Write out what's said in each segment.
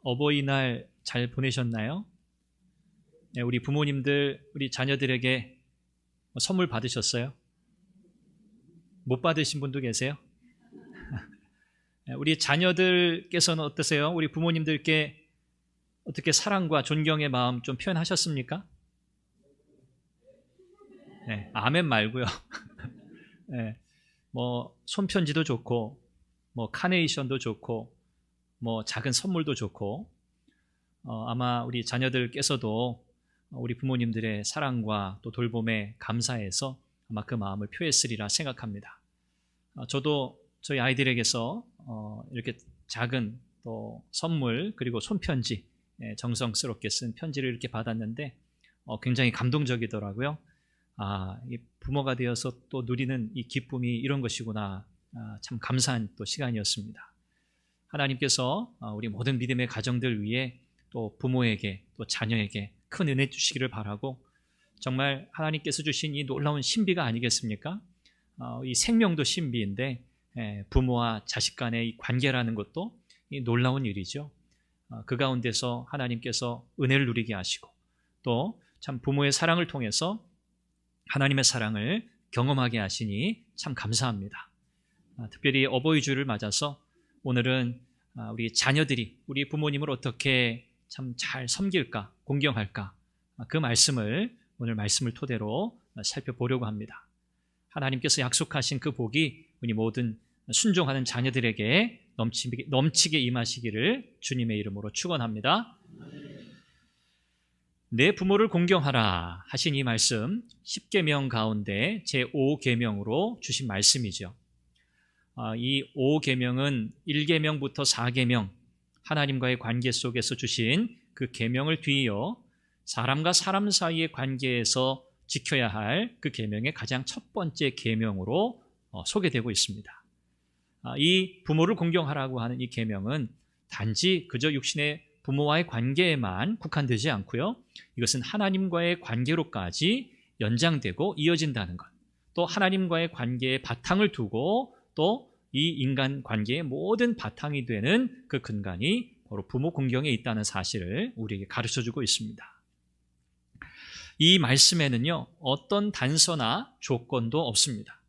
어버이날 잘 보내셨나요? 네, 우리 부모님들, 우리 자녀들에게 선물 받으셨어요? 못 받으신 분도 계세요? 네, 우리 자녀들께서는 어떠세요? 우리 부모님들께 어떻게 사랑과 존경의 마음 좀 표현하셨습니까? 네, 아멘 말고요. 네, 뭐 손편지도 좋고, 뭐 카네이션도 좋고, 뭐 작은 선물도 좋고, 아마 우리 자녀들께서도 우리 부모님들의 사랑과 또 돌봄에 감사해서 아마 그 마음을 표했으리라 생각합니다. 저도 저희 아이들에게서 이렇게 작은 또 선물 그리고 손편지, 정성스럽게 쓴 편지를 이렇게 받았는데 굉장히 감동적이더라고요. 이 부모가 되어서 또 누리는 이 기쁨이 이런 것이구나. 참 감사한 또 시간이었습니다. 하나님께서 우리 모든 믿음의 가정들 위해 또 부모에게 또 자녀에게 큰 은혜 주시기를 바라고, 정말 하나님께서 주신 이 놀라운 신비가 아니겠습니까? 이 생명도 신비인데 부모와 자식 간의 이 관계라는 것도 이 놀라운 일이죠. 그 가운데서 하나님께서 은혜를 누리게 하시고 또 참 부모의 사랑을 통해서 하나님의 사랑을 경험하게 하시니 참 감사합니다. 특별히 어버이 주를 맞아서 오늘은 우리 자녀들이 우리 부모님을 어떻게 참 잘 섬길까, 공경할까, 그 말씀을 오늘 말씀을 토대로 살펴보려고 합니다. 하나님께서 약속하신 그 복이 우리 모든 순종하는 자녀들에게 넘치게 임하시기를 주님의 이름으로 축원합니다. 내 부모를 공경하라 하신 이 말씀, 10계명 가운데 제5계명으로 주신 말씀이죠. 이 5계명은 1계명부터 4계명, 하나님과의 관계 속에서 주신 그 계명을 뒤이어 사람과 사람 사이의 관계에서 지켜야 할 그 계명의 가장 첫 번째 계명으로 소개되고 있습니다. 이 부모를 공경하라고 하는 이 계명은 단지 그저 육신의 부모와의 관계에만 국한되지 않고요. 이것은 하나님과의 관계로까지 연장되고 이어진다는 것. 또 하나님과의 관계에 바탕을 두고 또 이 인간 관계의 모든 바탕이 되는 그 근간이 바로 부모 공경에 있다는 사실을 우리에게 가르쳐주고 있습니다. 이 말씀에는요, 어떤 단서나 조건도 없습니다.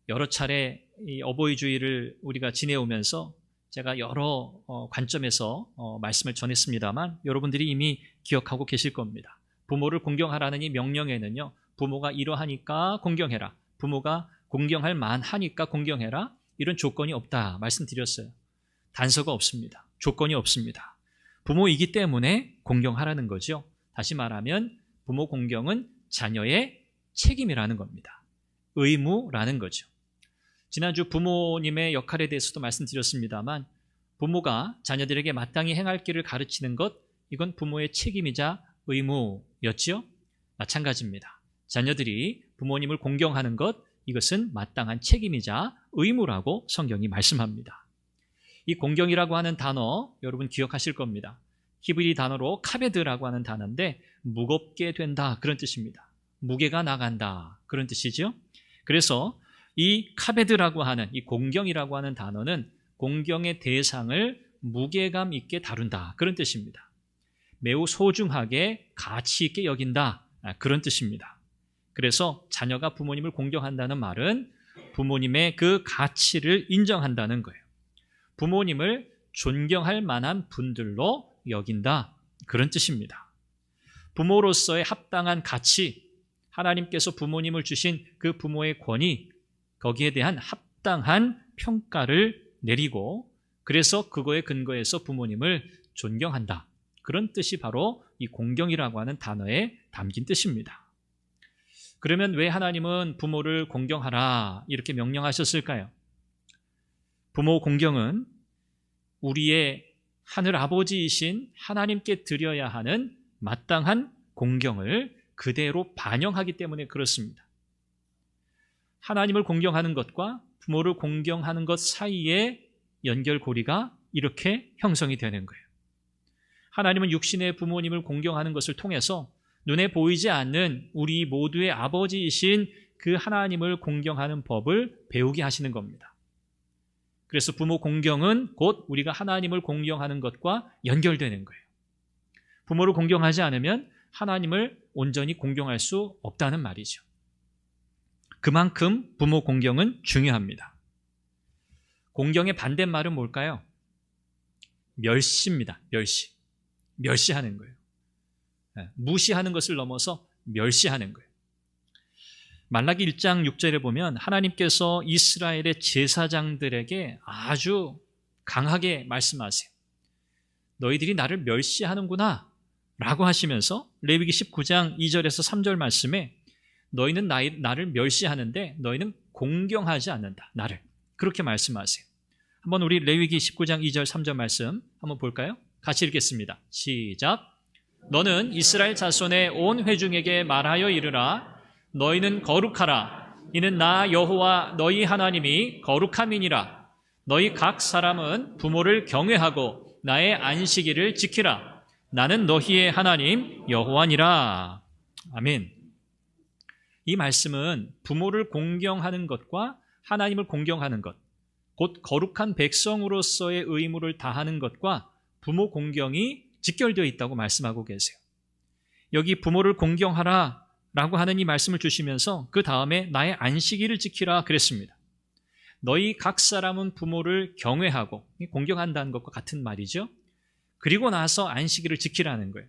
여러 차례 이 어버이 주일을 우리가 지내오면서 제가 여러 관점에서 말씀을 전했습니다만 여러분들이 이미 기억하고 계실 겁니다. 부모를 공경하라는 이 명령에는요, 부모가 이러하니까 공경해라, 부모가 공경할 만하니까 공경해라, 이런 조건이 없다 말씀드렸어요. 단서가 없습니다. 조건이 없습니다. 부모이기 때문에 공경하라는 거죠. 다시 말하면 부모 공경은 자녀의 책임이라는 겁니다. 의무라는 거죠. 지난주 부모님의 역할에 대해서도 말씀드렸습니다만 부모가 자녀들에게 마땅히 행할 길을 가르치는 것, 이건 부모의 책임이자 의무였지요. 마찬가지입니다. 자녀들이 부모님을 공경하는 것, 이것은 마땅한 책임이자 의무라고 성경이 말씀합니다. 이 공경이라고 하는 단어 여러분 기억하실 겁니다. 히브리 단어로 카베드라고 하는 단어인데 무겁게 된다, 그런 뜻입니다. 무게가 나간다, 그런 뜻이죠. 그래서 이 카베드라고 하는 이 공경이라고 하는 단어는 공경의 대상을 무게감 있게 다룬다, 그런 뜻입니다. 매우 소중하게 가치 있게 여긴다, 그런 뜻입니다. 그래서 자녀가 부모님을 공경한다는 말은 부모님의 그 가치를 인정한다는 거예요. 부모님을 존경할 만한 분들로 여긴다, 그런 뜻입니다. 부모로서의 합당한 가치, 하나님께서 부모님을 주신 그 부모의 권위, 거기에 대한 합당한 평가를 내리고 그래서 그거에 근거해서 부모님을 존경한다, 그런 뜻이 바로 이 공경이라고 하는 단어에 담긴 뜻입니다. 그러면 왜 하나님은 부모를 공경하라 이렇게 명령하셨을까요? 부모 공경은 우리의 하늘 아버지이신 하나님께 드려야 하는 마땅한 공경을 그대로 반영하기 때문에 그렇습니다. 하나님을 공경하는 것과 부모를 공경하는 것 사이에 연결고리가 이렇게 형성이 되는 거예요. 하나님은 육신의 부모님을 공경하는 것을 통해서 눈에 보이지 않는 우리 모두의 아버지이신 그 하나님을 공경하는 법을 배우게 하시는 겁니다. 그래서 부모 공경은 곧 우리가 하나님을 공경하는 것과 연결되는 거예요. 부모를 공경하지 않으면 하나님을 온전히 공경할 수 없다는 말이죠. 그만큼 부모 공경은 중요합니다. 공경의 반대말은 뭘까요? 멸시입니다. 멸시하는 거예요. 무시하는 것을 넘어서 멸시하는 거예요. 말라기 1장 6절에 보면 하나님께서 이스라엘의 제사장들에게 아주 강하게 말씀하세요. 너희들이 나를 멸시하는구나 라고 하시면서 레위기 19장 2절에서 3절 말씀에 너희는 나를 멸시하는데 너희는 공경하지 않는다. 나를. 그렇게 말씀하세요. 한번 우리 레위기 19장 2절 3절 말씀 한번 볼까요? 같이 읽겠습니다. 시작. 너는 이스라엘 자손의 온 회중에게 말하여 이르라. 너희는 거룩하라. 이는 나 여호와 너희 하나님이 거룩함이니라. 너희 각 사람은 부모를 경외하고 나의 안식일을 지키라. 나는 너희의 하나님 여호와니라. 아멘. 이 말씀은 부모를 공경하는 것과 하나님을 공경하는 것, 곧 거룩한 백성으로서의 의무를 다하는 것과 부모 공경이 직결되어 있다고 말씀하고 계세요. 여기 부모를 공경하라 라고 하는 이 말씀을 주시면서 그 다음에 나의 안식일을 지키라 그랬습니다. 너희 각 사람은 부모를 경외하고 공경한다는 것과 같은 말이죠. 그리고 나서 안식일을 지키라는 거예요.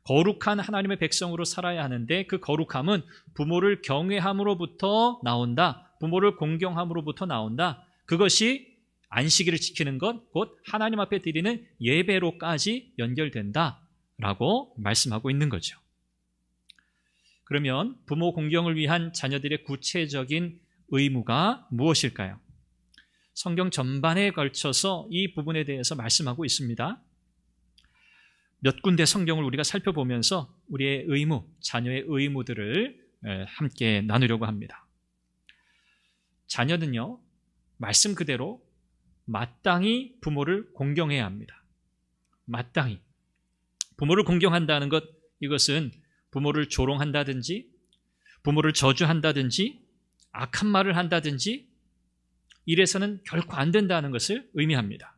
거룩한 하나님의 백성으로 살아야 하는데 그 거룩함은 부모를 경외함으로부터 나온다. 부모를 공경함으로부터 나온다. 그것이 안식일을 지키는 것, 곧 하나님 앞에 드리는 예배로까지 연결된다라고 말씀하고 있는 거죠. 그러면 부모 공경을 위한 자녀들의 구체적인 의무가 무엇일까요? 성경 전반에 걸쳐서 이 부분에 대해서 말씀하고 있습니다. 몇 군데 성경을 우리가 살펴보면서 우리의 의무, 자녀의 의무들을 함께 나누려고 합니다. 자녀는요, 말씀 그대로 마땅히 부모를 공경해야 합니다. 마땅히. 부모를 공경한다는 것, 이것은 부모를 조롱한다든지, 부모를 저주한다든지, 악한 말을 한다든지, 이래서는 결코 안 된다는 것을 의미합니다.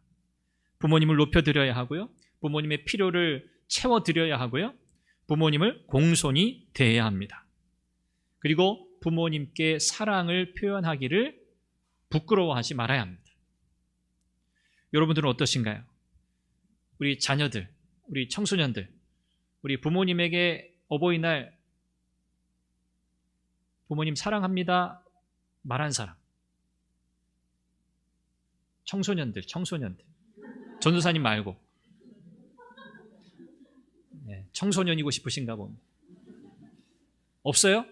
부모님을 높여드려야 하고요. 부모님의 필요를 채워드려야 하고요. 부모님을 공손히 대해야 합니다. 그리고 부모님께 사랑을 표현하기를 부끄러워하지 말아야 합니다. 여러분들은 어떠신가요? 우리 자녀들, 우리 청소년들, 우리 부모님에게 어버이날 부모님 사랑합니다 말한 사람. 청소년들. 전도사님 말고. 청소년이고 싶으신가 봅니다. 없어요?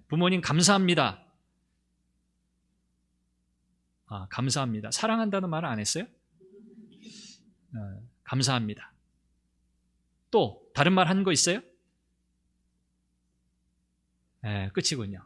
부모님 감사합니다. 감사합니다. 사랑한다는 말은 안 했어요? 감사합니다. 또 다른 말 하는 거 있어요? 끝이군요.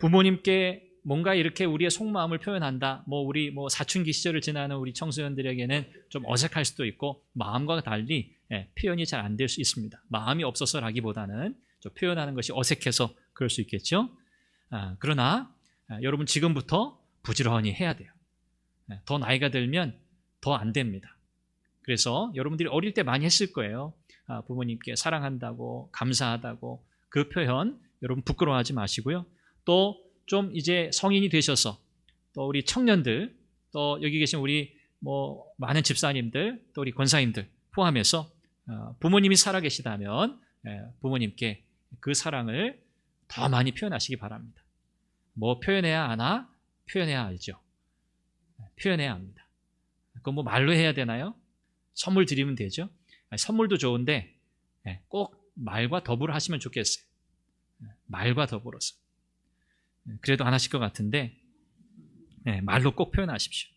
부모님께 뭔가 이렇게 우리의 속마음을 표현한다. 우리 사춘기 시절을 지나는 우리 청소년들에게는 좀 어색할 수도 있고 마음과 달리 표현이 잘 안 될 수 있습니다. 마음이 없어서라기보다는 좀 표현하는 것이 어색해서 그럴 수 있겠죠. 그러나 여러분 지금부터 부지런히 해야 돼요. 더 나이가 들면 더 안 됩니다. 그래서 여러분들이 어릴 때 많이 했을 거예요. 부모님께 사랑한다고, 감사하다고. 그 표현 여러분 부끄러워하지 마시고요. 또 좀 이제 성인이 되셔서 또 우리 청년들, 또 여기 계신 우리 많은 집사님들, 또 우리 권사님들 포함해서 부모님이 살아계시다면 부모님께 그 사랑을 더 많이 표현하시기 바랍니다. 표현해야 하나? 표현해야 알죠. 표현해야 합니다. 그건 말로 해야 되나요? 선물 드리면 되죠. 선물도 좋은데 꼭 말과 더불어 하시면 좋겠어요. 말과 더불어서. 그래도 안 하실 것 같은데 말로 꼭 표현하십시오.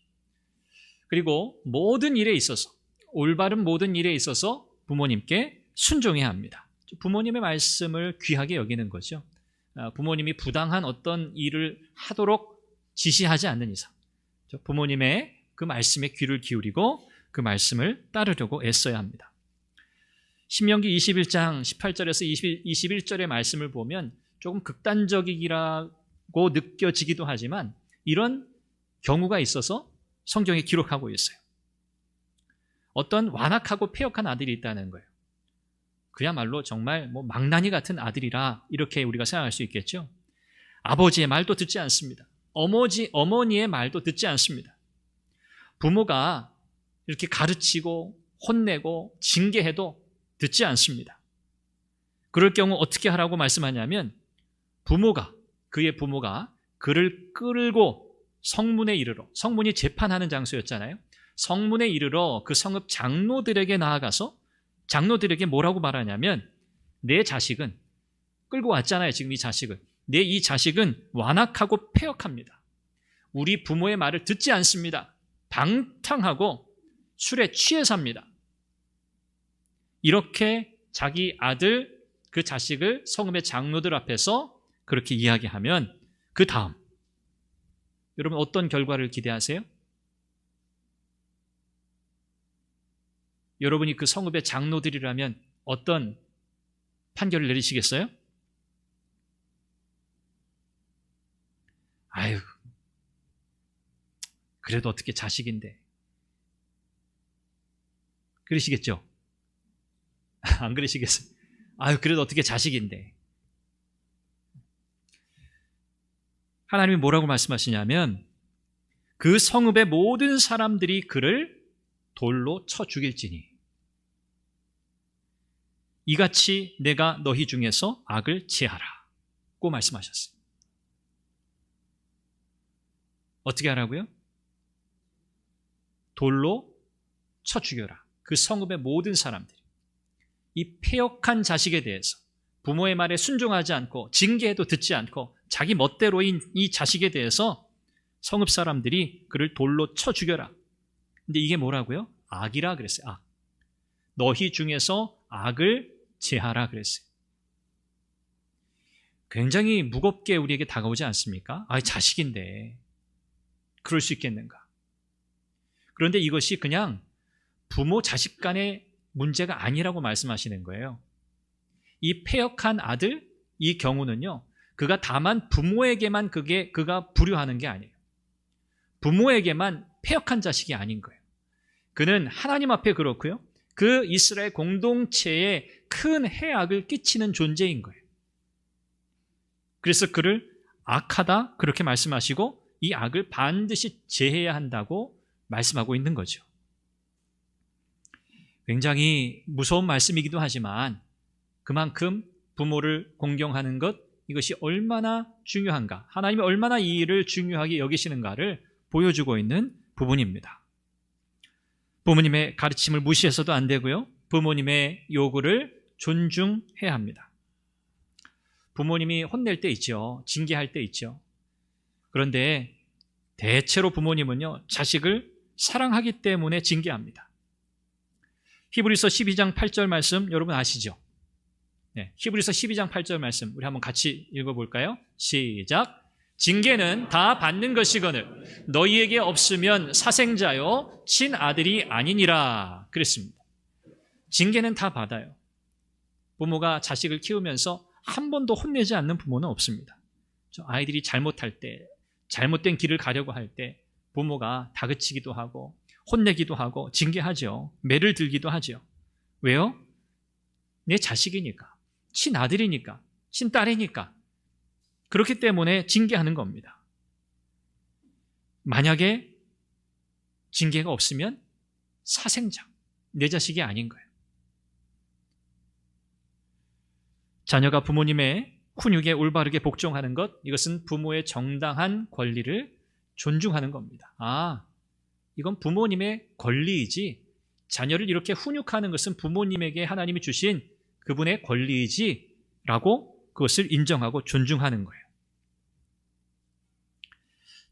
그리고 모든 일에 있어서, 올바른 모든 일에 있어서 부모님께 순종해야 합니다. 부모님의 말씀을 귀하게 여기는 거죠. 부모님이 부당한 어떤 일을 하도록 지시하지 않는 이상 부모님의 그 말씀에 귀를 기울이고 그 말씀을 따르려고 애써야 합니다. 신명기 21장 18절에서 21절의 말씀을 보면 조금 극단적이라고 느껴지기도 하지만 이런 경우가 있어서 성경에 기록하고 있어요. 어떤 완악하고 패역한 아들이 있다는 거예요. 그야말로 정말 망나니 같은 아들이라 이렇게 우리가 생각할 수 있겠죠. 아버지의 말도 듣지 않습니다. 어머니의 말도 듣지 않습니다. 부모가 이렇게 가르치고 혼내고 징계해도 듣지 않습니다. 그럴 경우 어떻게 하라고 말씀하냐면 그의 부모가 그를 끌고 성문에 이르러, 성문이 재판하는 장소였잖아요. 성문에 이르러 그 성읍 장로들에게 나아가서 장로들에게 뭐라고 말하냐면 내 자식은 끌고 왔잖아요. 지금 이 자식은. 이 자식은 완악하고 패역합니다. 우리 부모의 말을 듣지 않습니다. 방탕하고 술에 취해 삽니다. 이렇게 자기 아들, 그 자식을 성읍의 장로들 앞에서 그렇게 이야기하면 그 다음 여러분 어떤 결과를 기대하세요? 여러분이 그 성읍의 장로들이라면 어떤 판결을 내리시겠어요? 아유, 그래도 어떻게 자식인데. 그러시겠죠? 안 그러시겠어요? 아유, 그래도 어떻게 자식인데. 하나님이 뭐라고 말씀하시냐면 그 성읍의 모든 사람들이 그를 돌로 쳐 죽일지니 이같이 내가 너희 중에서 악을 제하라고 말씀하셨어요. 어떻게 하라고요? 돌로 쳐 죽여라. 그 성읍의 모든 사람들이 이 패역한 자식에 대해서 부모의 말에 순종하지 않고 징계해도 듣지 않고 자기 멋대로인 이 자식에 대해서 성읍 사람들이 그를 돌로 쳐 죽여라. 근데 이게 뭐라고요? 악이라 그랬어요. 악. 너희 중에서 악을 제하라 그랬어요. 굉장히 무겁게 우리에게 다가오지 않습니까? 자식인데 그럴 수 있겠는가? 그런데 이것이 그냥 부모 자식 간의 문제가 아니라고 말씀하시는 거예요. 이 패역한 아들, 이 경우는요, 그가 다만 부모에게만 그가 불효하는 게 아니에요. 부모에게만 패역한 자식이 아닌 거예요. 그는 하나님 앞에 그렇고요, 그 이스라엘 공동체에 큰 해악을 끼치는 존재인 거예요. 그래서 그를 악하다 그렇게 말씀하시고 이 악을 반드시 제해야 한다고 말씀하고 있는 거죠. 굉장히 무서운 말씀이기도 하지만 그만큼 부모를 공경하는 것, 이것이 얼마나 중요한가, 하나님이 얼마나 이 일을 중요하게 여기시는가를 보여주고 있는 부분입니다. 부모님의 가르침을 무시해서도 안 되고요, 부모님의 요구를 존중해야 합니다. 부모님이 혼낼 때 있죠. 징계할 때 있죠. 그런데 대체로 부모님은요, 자식을 사랑하기 때문에 징계합니다. 히브리서 12장 8절 말씀 여러분 아시죠? 네, 히브리서 12장 8절 말씀 우리 한번 같이 읽어볼까요? 시작. 징계는 다 받는 것이거늘 너희에게 없으면 사생자요 친아들이 아니니라 그랬습니다. 징계는 다 받아요. 부모가 자식을 키우면서 한 번도 혼내지 않는 부모는 없습니다. 아이들이 잘못할 때, 잘못된 길을 가려고 할 때 부모가 다그치기도 하고 혼내기도 하고 징계하죠. 매를 들기도 하죠. 왜요? 내 자식이니까, 친아들이니까, 친딸이니까. 그렇기 때문에 징계하는 겁니다. 만약에 징계가 없으면 사생자, 내 자식이 아닌 거예요. 자녀가 부모님의 훈육에 올바르게 복종하는 것, 이것은 부모의 정당한 권리를 존중하는 겁니다. 이건 부모님의 권리이지, 자녀를 이렇게 훈육하는 것은 부모님에게 하나님이 주신 그분의 권리이지 라고 그것을 인정하고 존중하는 거예요.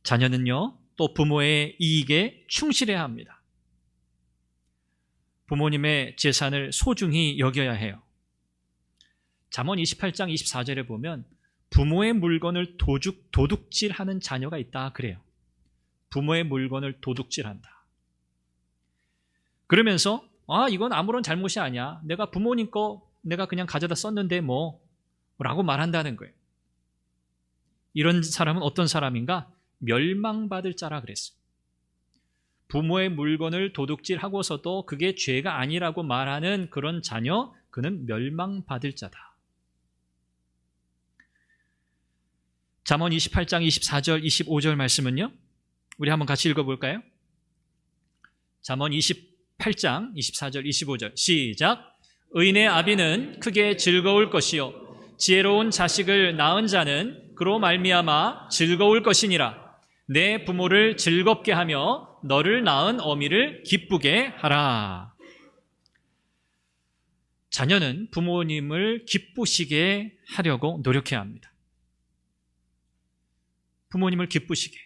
자녀는요, 또 부모의 이익에 충실해야 합니다. 부모님의 재산을 소중히 여겨야 해요. 잠언 28장 24절에 보면 부모의 물건을 도둑질하는 자녀가 있다 그래요. 부모의 물건을 도둑질한다. 그러면서 이건 아무런 잘못이 아니야. 내가 부모님 거 내가 그냥 가져다 썼는데 라고 말한다는 거예요. 이런 사람은 어떤 사람인가? 멸망받을 자라 그랬어요. 부모의 물건을 도둑질하고서도 그게 죄가 아니라고 말하는 그런 자녀, 그는 멸망받을 자다. 잠언 28장 24절 25절 말씀은요, 우리 한번 같이 읽어볼까요? 잠언 28장 24절 25절 시작. 의인의 아비는 크게 즐거울 것이요 지혜로운 자식을 낳은 자는 그로 말미암아 즐거울 것이니라. 내 부모를 즐겁게 하며 너를 낳은 어미를 기쁘게 하라. 자녀는 부모님을 기쁘시게 하려고 노력해야 합니다. 부모님을 기쁘시게.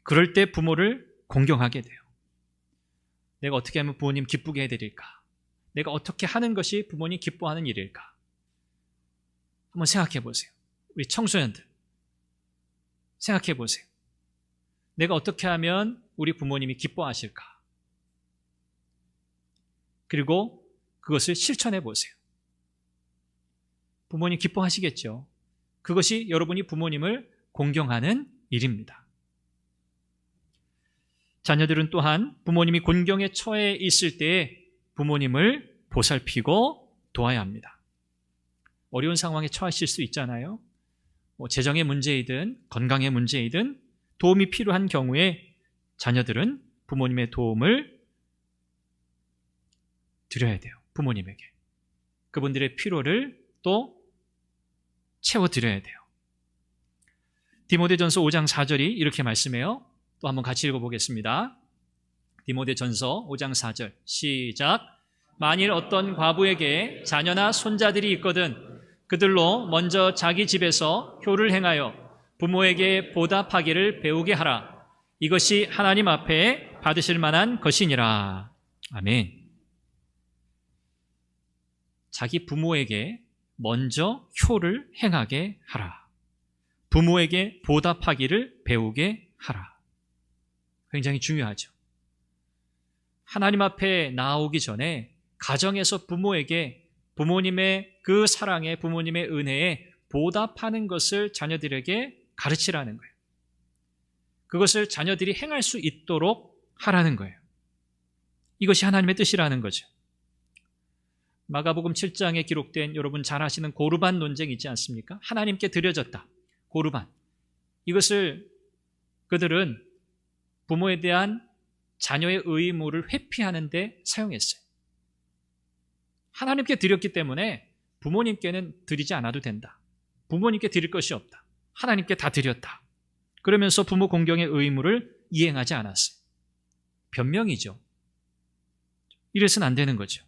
그럴 때 부모를 공경하게 돼요. 내가 어떻게 하면 부모님 기쁘게 해드릴까? 내가 어떻게 하는 것이 부모님 기뻐하는 일일까? 한번 생각해 보세요. 우리 청소년들 생각해 보세요. 내가 어떻게 하면 우리 부모님이 기뻐하실까? 그리고 그것을 실천해 보세요. 부모님 기뻐하시겠죠? 그것이 여러분이 부모님을 공경하는 일입니다. 자녀들은 또한 부모님이 곤경에 처해 있을 때 부모님을 보살피고 도와야 합니다. 어려운 상황에 처하실 수 있잖아요. 재정의 문제이든 건강의 문제이든 도움이 필요한 경우에 자녀들은 부모님의 도움을 드려야 돼요. 부모님에게. 그분들의 필요를 또 채워드려야 돼요. 디모데전서 5장 4절이 이렇게 말씀해요. 또 한번 같이 읽어보겠습니다. 디모데전서 5장 4절 시작. 만일 어떤 과부에게 자녀나 손자들이 있거든 그들로 먼저 자기 집에서 효를 행하여 부모에게 보답하기를 배우게 하라. 이것이 하나님 앞에 받으실 만한 것이니라. 아멘. 자기 부모에게 먼저 효를 행하게 하라. 부모에게 보답하기를 배우게 하라. 굉장히 중요하죠. 하나님 앞에 나오기 전에 가정에서 부모에게 부모님의 그 사랑에 부모님의 은혜에 보답하는 것을 자녀들에게 가르치라는 거예요. 그것을 자녀들이 행할 수 있도록 하라는 거예요. 이것이 하나님의 뜻이라는 거죠. 마가복음 7장에 기록된 여러분 잘 아시는 고르반 논쟁이 있지 않습니까? 하나님께 드려졌다. 고르반. 이것을 그들은 부모에 대한 자녀의 의무를 회피하는 데 사용했어요. 하나님께 드렸기 때문에 부모님께는 드리지 않아도 된다. 부모님께 드릴 것이 없다. 하나님께 다 드렸다. 그러면서 부모 공경의 의무를 이행하지 않았어요. 변명이죠. 이래서는 안 되는 거죠.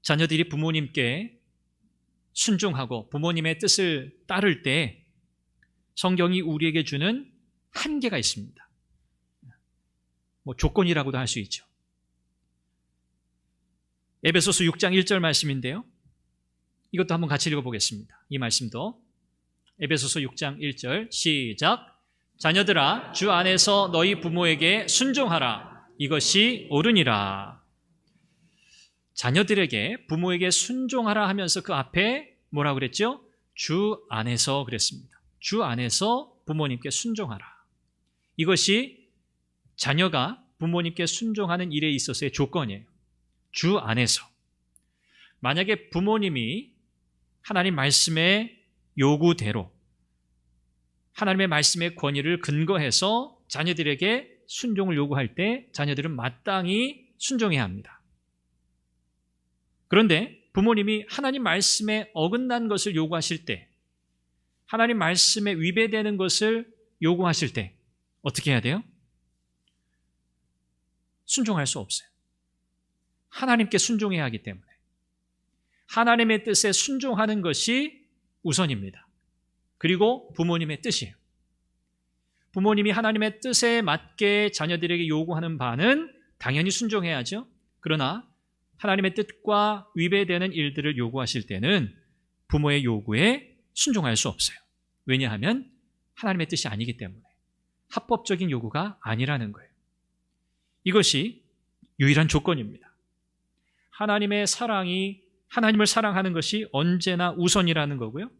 자녀들이 부모님께 순종하고 부모님의 뜻을 따를 때 성경이 우리에게 주는 한계가 있습니다. 조건이라고도 할 수 있죠. 에베소서 6장 1절 말씀인데요. 이것도 한번 같이 읽어보겠습니다. 이 말씀도 에베소서 6장 1절 시작. 자녀들아 주 안에서 너희 부모에게 순종하라. 이것이 옳으니라. 자녀들에게 부모에게 순종하라 하면서 그 앞에 뭐라고 그랬죠? 주 안에서 그랬습니다. 주 안에서 부모님께 순종하라. 이것이 자녀가 부모님께 순종하는 일에 있어서의 조건이에요. 주 안에서. 만약에 부모님이 하나님 말씀의 요구대로 하나님의 말씀의 권위를 근거해서 자녀들에게 순종을 요구할 때 자녀들은 마땅히 순종해야 합니다. 그런데 부모님이 하나님 말씀에 어긋난 것을 요구하실 때, 하나님 말씀에 위배되는 것을 요구하실 때 어떻게 해야 돼요? 순종할 수 없어요. 하나님께 순종해야 하기 때문에 하나님의 뜻에 순종하는 것이 우선입니다. 그리고 부모님의 뜻이에요. 부모님이 하나님의 뜻에 맞게 자녀들에게 요구하는 바는 당연히 순종해야죠. 그러나 하나님의 뜻과 위배되는 일들을 요구하실 때는 부모의 요구에 순종할 수 없어요. 왜냐하면 하나님의 뜻이 아니기 때문에 합법적인 요구가 아니라는 거예요. 이것이 유일한 조건입니다. 하나님의 사랑이 하나님을 사랑하는 것이 언제나 우선이라는 거고요.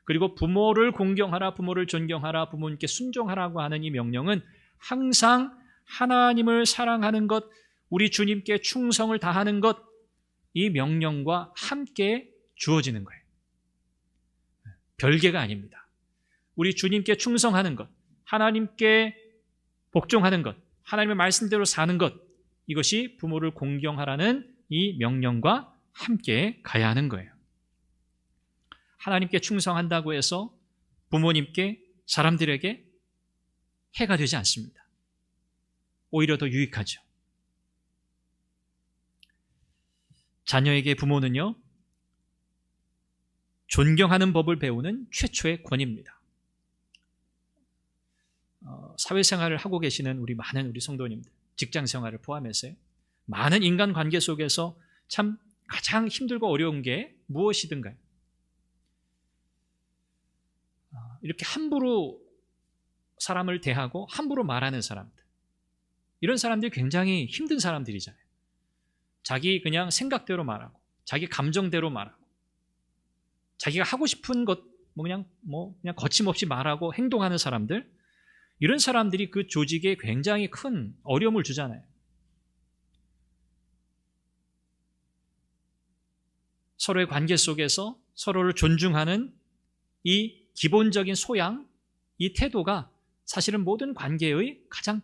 그리고 부모를 공경하라, 부모를 존경하라, 부모님께 순종하라고 하는 이 명령은 항상 하나님을 사랑하는 것, 우리 주님께 충성을 다하는 것, 이 명령과 함께 주어지는 거예요. 별개가 아닙니다. 우리 주님께 충성하는 것, 하나님께 복종하는 것, 하나님의 말씀대로 사는 것, 이것이 부모를 공경하라는 이 명령과 함께 가야 하는 거예요. 하나님께 충성한다고 해서 부모님께, 사람들에게 해가 되지 않습니다. 오히려 더 유익하죠. 자녀에게 부모는요, 존경하는 법을 배우는 최초의 권위입니다. 사회생활을 하고 계시는 많은 우리 성도님들, 직장생활을 포함해서요, 많은 인간관계 속에서 참 가장 힘들고 어려운 게 무엇이든가요? 이렇게 함부로 사람을 대하고 함부로 말하는 사람들, 이런 사람들이 굉장히 힘든 사람들이잖아요. 자기 그냥 생각대로 말하고, 자기 감정대로 말하고, 자기가 하고 싶은 것 그냥 거침없이 말하고 행동하는 사람들, 이런 사람들이 그 조직에 굉장히 큰 어려움을 주잖아요. 서로의 관계 속에서 서로를 존중하는 이 기본적인 소양, 이 태도가 사실은 모든 관계의 가장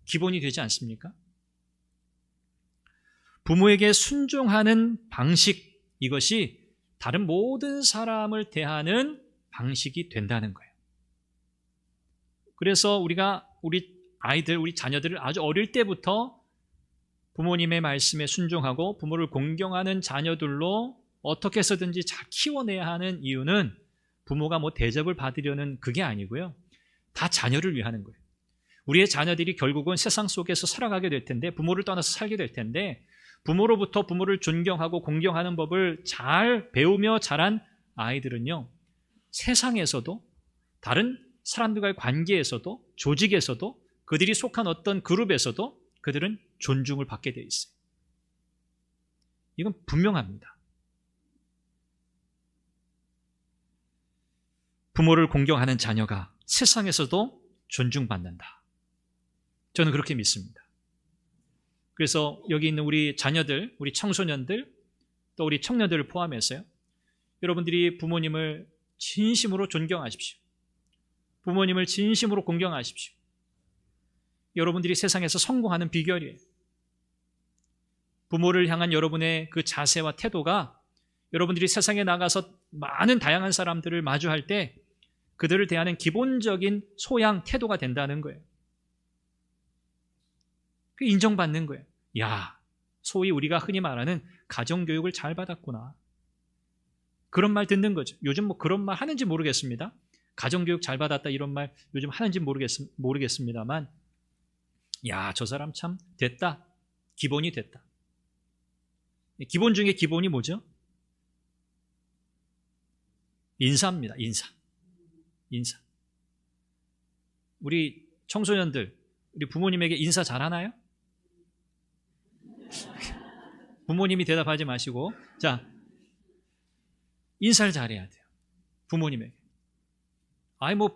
기본이 되지 않습니까? 부모에게 순종하는 방식, 이것이 다른 모든 사람을 대하는 방식이 된다는 거예요. 그래서 우리가 우리 아이들, 우리 자녀들을 아주 어릴 때부터 부모님의 말씀에 순종하고 부모를 공경하는 자녀들로 어떻게 해서든지 잘 키워내야 하는 이유는 부모가 대접을 받으려는 그게 아니고요. 다 자녀를 위하는 거예요. 우리의 자녀들이 결국은 세상 속에서 살아가게 될 텐데, 부모를 떠나서 살게 될 텐데, 부모로부터 부모를 존경하고 공경하는 법을 잘 배우며 자란 아이들은요, 세상에서도 다른 사람들과의 관계에서도 조직에서도 그들이 속한 어떤 그룹에서도 그들은 존중을 받게 돼 있어요. 이건 분명합니다. 부모를 공경하는 자녀가 세상에서도 존중받는다. 저는 그렇게 믿습니다. 그래서 여기 있는 우리 자녀들, 우리 청소년들, 또 우리 청년들을 포함해서요, 여러분들이 부모님을 진심으로 존경하십시오. 부모님을 진심으로 공경하십시오. 여러분들이 세상에서 성공하는 비결이에요. 부모를 향한 여러분의 그 자세와 태도가 여러분들이 세상에 나가서 많은 다양한 사람들을 마주할 때 그들을 대하는 기본적인 소양, 태도가 된다는 거예요. 그 인정받는 거예요. 야, 소위 우리가 흔히 말하는 가정교육을 잘 받았구나. 그런 말 듣는 거죠. 요즘 그런 말 하는지 모르겠습니다. 가정교육 잘 받았다 이런 말 요즘 하는지 모르겠습니다만, 야, 저 사람 참 됐다. 기본이 됐다. 기본 중에 기본이 뭐죠? 인사입니다. 인사. 우리 청소년들, 우리 부모님에게 인사 잘하나요? 부모님이 대답하지 마시고, 자, 인사를 잘해야 돼요. 부모님에게.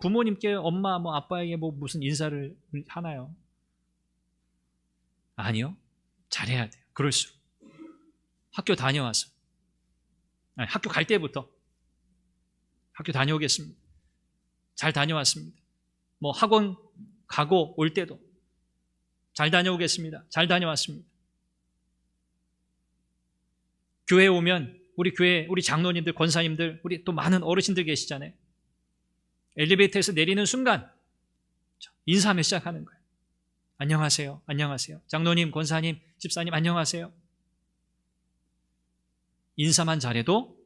부모님께 엄마, 아빠에게 무슨 인사를 하나요? 아니요. 잘해야 돼요. 그럴수록. 학교 다녀와서. 학교 갈 때부터. 학교 다녀오겠습니다. 잘 다녀왔습니다. 학원 가고 올 때도. 잘 다녀오겠습니다. 잘 다녀왔습니다. 교회에 오면 우리 교회, 우리 장로님들, 권사님들, 우리 또 많은 어르신들 계시잖아요. 엘리베이터에서 내리는 순간 인사하며 시작하는 거예요. 안녕하세요. 안녕하세요. 장로님, 권사님, 집사님 안녕하세요. 인사만 잘해도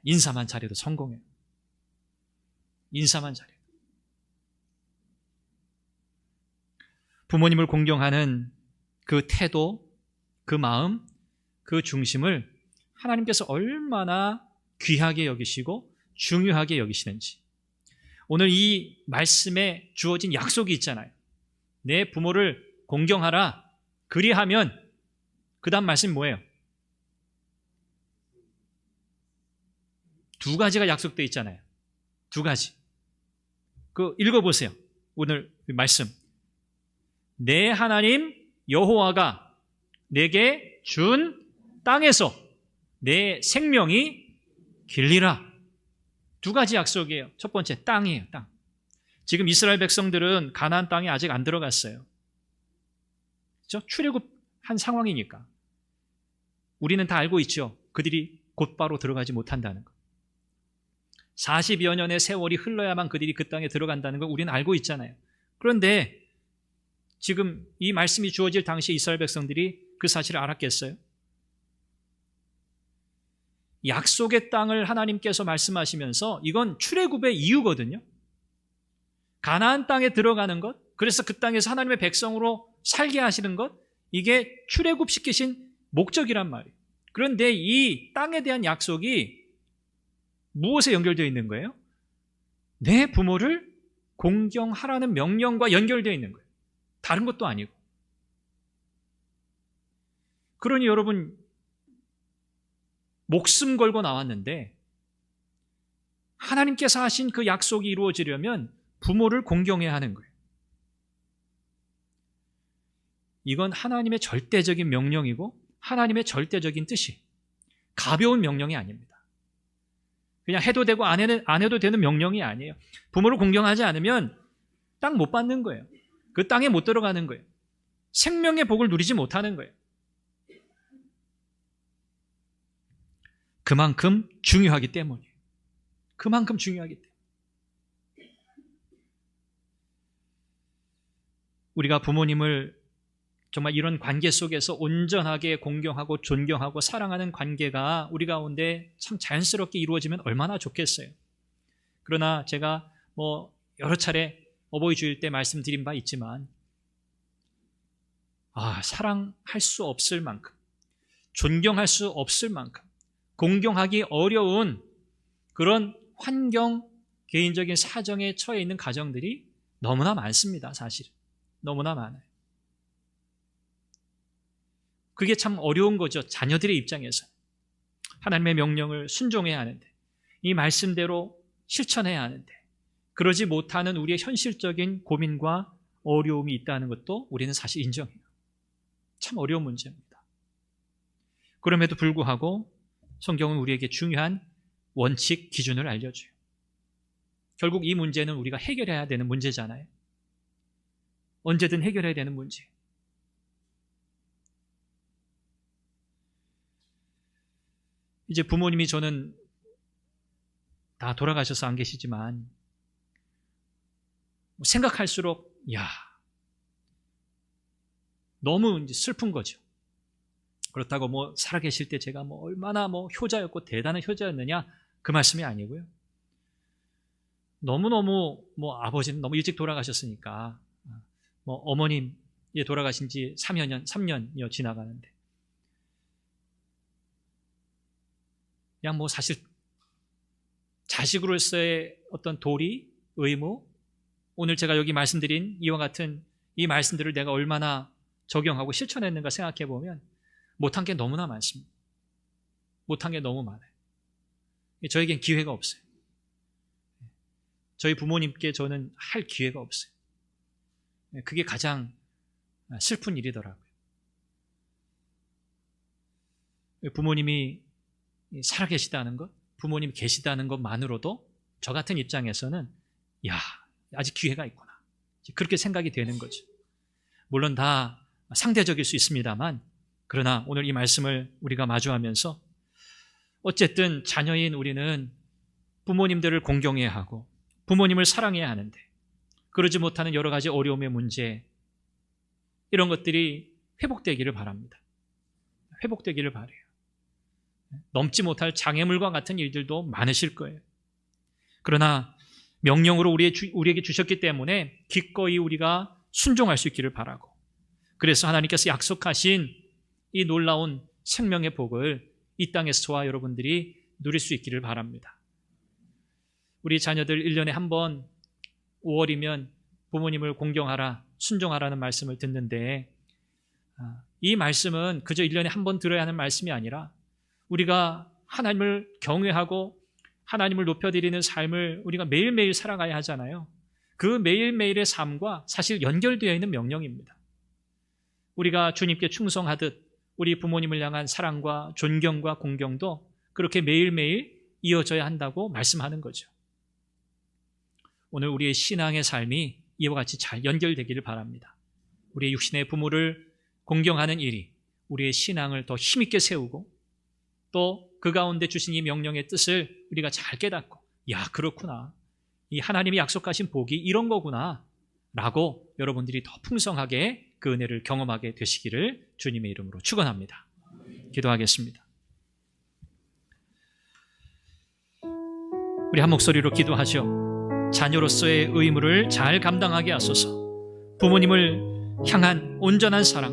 인사만 잘해도 성공해요. 인사만 잘해도. 부모님을 공경하는 그 태도, 그 마음, 그 중심을 하나님께서 얼마나 귀하게 여기시고 중요하게 여기시는지, 오늘 이 말씀에 주어진 약속이 있잖아요. 내 부모를 공경하라. 그리하면 그 다음 말씀이 뭐예요? 두 가지가 약속되어 있잖아요. 두 가지. 그 읽어보세요. 오늘 말씀. 내 하나님 여호와가 내게 준 땅에서 내 생명이 길리라. 두 가지 약속이에요. 첫 번째, 땅이에요. 땅. 지금 이스라엘 백성들은 가나안 땅에 아직 안 들어갔어요. 그렇죠? 출애굽한 상황이니까. 우리는 다 알고 있죠. 그들이 곧바로 들어가지 못한다는 거. 40여 년의 세월이 흘러야만 그들이 그 땅에 들어간다는 걸 우리는 알고 있잖아요. 그런데 지금 이 말씀이 주어질 당시 이스라엘 백성들이 그 사실을 알았겠어요? 약속의 땅을 하나님께서 말씀하시면서 이건 출애굽의 이유거든요. 가나안 땅에 들어가는 것, 그래서 그 땅에서 하나님의 백성으로 살게 하시는 것, 이게 출애굽시키신 목적이란 말이에요. 그런데 이 땅에 대한 약속이 무엇에 연결되어 있는 거예요? 내 부모를 공경하라는 명령과 연결되어 있는 거예요. 다른 것도 아니고. 그러니 여러분, 목숨 걸고 나왔는데 하나님께서 하신 그 약속이 이루어지려면 부모를 공경해야 하는 거예요. 이건 하나님의 절대적인 명령이고 하나님의 절대적인 뜻이 가벼운 명령이 아닙니다. 그냥 해도 되고 안 해도 되는 명령이 아니에요. 부모를 공경하지 않으면 땅 못 받는 거예요. 그 땅에 못 들어가는 거예요. 생명의 복을 누리지 못하는 거예요. 그만큼 중요하기 때문이에요. 그만큼 중요하기 때문에. 우리가 부모님을 정말 이런 관계 속에서 온전하게 공경하고 존경하고 사랑하는 관계가 우리 가운데 참 자연스럽게 이루어지면 얼마나 좋겠어요. 그러나 제가 여러 차례 어버이 주일 때 말씀드린 바 있지만 사랑할 수 없을 만큼, 존경할 수 없을 만큼, 공경하기 어려운 그런 환경, 개인적인 사정에 처해 있는 가정들이 너무나 많습니다. 사실은. 너무나 많아요. 그게 참 어려운 거죠. 자녀들의 입장에서. 하나님의 명령을 순종해야 하는데, 이 말씀대로 실천해야 하는데, 그러지 못하는 우리의 현실적인 고민과 어려움이 있다는 것도 우리는 사실 인정해요. 참 어려운 문제입니다. 그럼에도 불구하고 성경은 우리에게 중요한 원칙, 기준을 알려줘요. 결국 이 문제는 우리가 해결해야 되는 문제잖아요. 언제든 해결해야 되는 문제. 이제 부모님이 저는 다 돌아가셔서 안 계시지만 생각할수록 너무 이제 슬픈 거죠. 그렇다고 살아계실 때 제가 얼마나 효자였고 대단한 효자였느냐, 그 말씀이 아니고요. 너무너무 아버지는 너무 일찍 돌아가셨으니까 어머님 돌아가신 지 3년이요 지나가는데 그냥 사실 자식으로서의 어떤 도리, 의무, 오늘 제가 여기 말씀드린 이와 같은 이 말씀들을 내가 얼마나 적용하고 실천했는가 생각해 보면 못한 게 너무나 많습니다. 못한 게 너무 많아요. 저에겐 기회가 없어요. 저희 부모님께 저는 할 기회가 없어요. 그게 가장 슬픈 일이더라고요. 부모님이 살아계시다는 것, 부모님이 계시다는 것만으로도 저 같은 입장에서는 아직 기회가 있구나, 그렇게 생각이 되는 거죠. 물론 다 상대적일 수 있습니다만, 그러나 오늘 이 말씀을 우리가 마주하면서 어쨌든 자녀인 우리는 부모님들을 공경해야 하고 부모님을 사랑해야 하는데, 그러지 못하는 여러 가지 어려움의 문제, 이런 것들이 회복되기를 바랍니다. 회복되기를 바라요. 넘지 못할 장애물과 같은 일들도 많으실 거예요. 그러나 명령으로 우리에게 주셨기 때문에 기꺼이 우리가 순종할 수 있기를 바라고, 그래서 하나님께서 약속하신 이 놀라운 생명의 복을 이 땅에서 저와 여러분들이 누릴 수 있기를 바랍니다. 우리 자녀들 1년에 한 번 5월이면 부모님을 공경하라, 순종하라는 말씀을 듣는데 이 말씀은 그저 1년에 한 번 들어야 하는 말씀이 아니라 우리가 하나님을 경외하고 하나님을 높여드리는 삶을 우리가 매일매일 살아가야 하잖아요. 그 매일매일의 삶과 사실 연결되어 있는 명령입니다. 우리가 주님께 충성하듯 우리 부모님을 향한 사랑과 존경과 공경도 그렇게 매일매일 이어져야 한다고 말씀하는 거죠. 오늘 우리의 신앙의 삶이 이와 같이 잘 연결되기를 바랍니다. 우리의 육신의 부모를 공경하는 일이 우리의 신앙을 더 힘있게 세우고 또 그 가운데 주신 이 명령의 뜻을 우리가 잘 깨닫고 야, 그렇구나. 이 하나님이 약속하신 복이 이런 거구나 라고 여러분들이 더 풍성하게 그 은혜를 경험하게 되시기를 주님의 이름으로 축원합니다. 기도하겠습니다. 우리 한 목소리로 기도하죠. 자녀로서의 의무를 잘 감당하게 하소서. 부모님을 향한 온전한 사랑,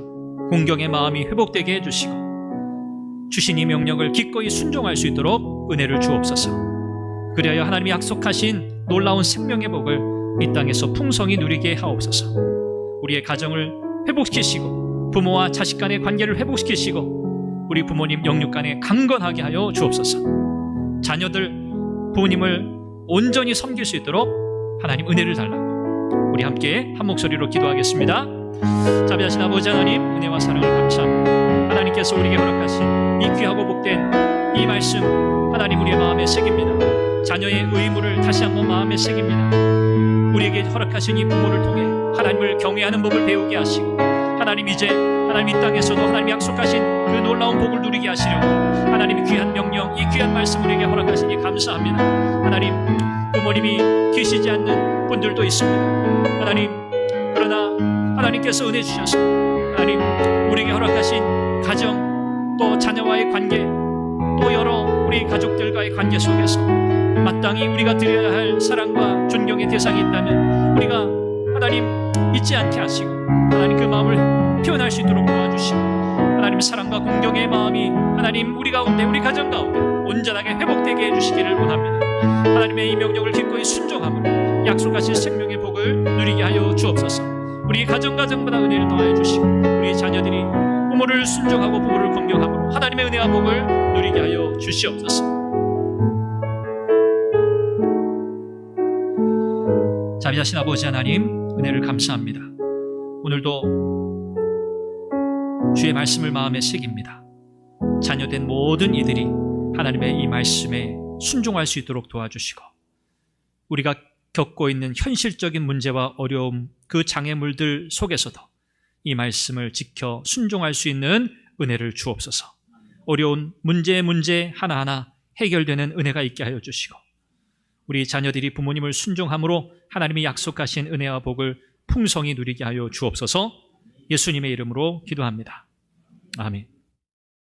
공경의 마음이 회복되게 해주시고 주신 이 명령을 기꺼이 순종할 수 있도록 은혜를 주옵소서. 그리하여 하나님이 약속하신 놀라운 생명의 복을 이 땅에서 풍성히 누리게 하옵소서. 우리의 가정을 회복시키시고 부모와 자식 간의 관계를 회복시키시고 우리 부모님 영육 간에 강건하게 하여 주옵소서. 자녀들 부모님을 온전히 섬길 수 있도록 하나님 은혜를 달라고 우리 함께 한 목소리로 기도하겠습니다. 자비하신 아버지 하나님, 은혜와 사랑을 감사합니다. 하나님께서 우리에게 허락하신 이 귀하고 복된 이 말씀 하나님 우리의 마음에 새깁니다. 자녀의 의무를 다시 한번 마음에 새깁니다. 우리에게 허락하신 이 부모를 통해 하나님을 경외하는 법을 배우게 하시고 하나님 이제 하나님 이 땅에서도 하나님 약속하신 그 놀라운 복을 누리게 하시려고 하나님의 귀한 명령, 이 귀한 말씀 우리에게 허락하시니 감사합니다. 하나님, 부모님이 계시지 않는 분들도 있습니다. 하나님, 그러나 하나님께서 은혜 주셔서 하나님 우리에게 허락하신 가정 또 자녀와의 관계 또 여러 우리 가족들과의 관계 속에서 마땅히 우리가 드려야 할 사랑과 존경의 대상이 있다면 우리가 하나님 잊지 않게 하시고 하나님 그 마음을 표현할 수 있도록 도와주시고 하나님 사랑과 공경의 마음이 하나님 우리 가운데 우리 가정 가운데 온전하게 회복되게 해주시기를 원합니다. 하나님의 이 명령을 기꺼이 순종함으로 약속하신 생명의 복을 누리게 하여 주옵소서. 우리 가정마다 은혜를 더하여 주시고 우리 자녀들이 부모를 순종하고 부모를 공경함으로 하나님의 은혜와 복을 누리게 하여 주시옵소서. 자비하신 아버지 하나님, 은혜를 감사합니다. 오늘도 주의 말씀을 마음에 새깁니다. 자녀된 모든 이들이 하나님의 이 말씀에 순종할 수 있도록 도와주시고 우리가 겪고 있는 현실적인 문제와 어려움, 그 장애물들 속에서도 이 말씀을 지켜 순종할 수 있는 은혜를 주옵소서. 어려운 문제 하나하나 해결되는 은혜가 있게 하여 주시고 우리 자녀들이 부모님을 순종함으로 하나님이 약속하신 은혜와 복을 풍성히 누리게 하여 주옵소서. 예수님의 이름으로 기도합니다. 아멘.